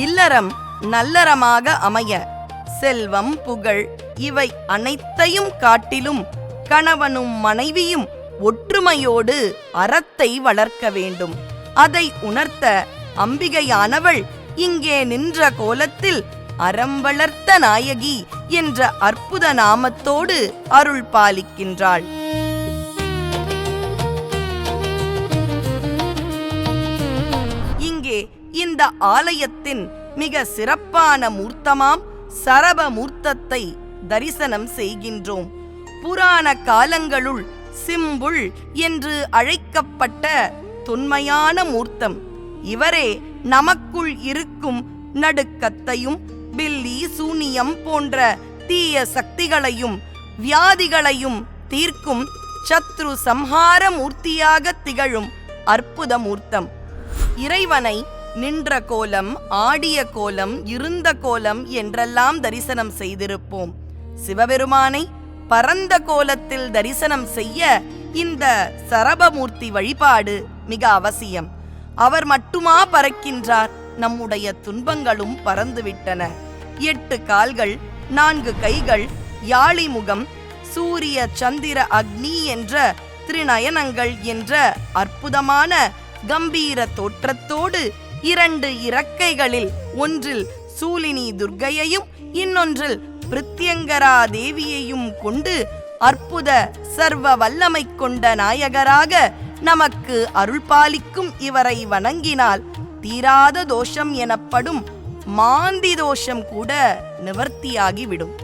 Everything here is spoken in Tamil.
இல்லறம் நல்லறமாக அமைய செல்வம், புகழ் இவை அனைத்தையும் காட்டிலும் கணவனும் மனைவியும் ஒற்றுமையோடு அறத்தை வளர்க்க வேண்டும். அதை உணர்த்த அம்பிகையானவள் இங்கே நின்ற கோலத்தில் அறம் வளர்த்த நாயகி என்ற அற்புத நாமத்தோடு அருள் பாலிக்கின்றாள். இங்கே இந்த ஆலயத்தின் மிக சிறப்பான மூர்த்தமாம் சரப மூர்த்தத்தை தரிசனம் செய்கின்றோம். புராண காலங்களுள் சிம்புள் என்று அழைக்கப்பட்ட தொன்மையான மூர்த்தம் இவரே. நமக்குள் இருக்கும் நடுக்கத்தையும் பில்லி சூனியம் போன்ற தீய சக்திகளையும் வியாதிகளையும் தீர்க்கும் சத்ரு சம்ஹார மூர்த்தியாக திகழும் அற்புத மூர்த்தம். இறைவனை நின்ற கோலம், ஆடிய கோலம், இருந்த கோலம் என்றெல்லாம் தரிசனம் செய்திருப்போம். சிவபெருமானை பரந்த கோலத்தில் தரிசனம் செய்ய இந்த சரபமூர்த்தி வழிபாடு மிக அவசியம். அவர் மட்டுமா பறக்கின்றார்? நம்முடைய துன்பங்களும் பறந்துவிட்டன. 8 கால்கள், 4 கைகள், யாழிமுகம், சூரிய சந்திர அக்னி என்ற திருநயனங்கள் என்ற அற்புதமான கம்பீர தோற்றத்தோடு 2 இறக்கைகளில் ஒன்றில் சூலினி துர்க்கையையும் இன்னொன்றில் பிருத்யங்கரா தேவியையும் கொண்டு அற்புத சர்வ வல்லமை கொண்ட நாயகராக நமக்கு அருள்பாலிக்கும் இவரை வணங்கினால் தீராத தோஷம் எனப்படும் மாந்தி தோஷம் கூட நிவர்த்தியாகிவிடும்.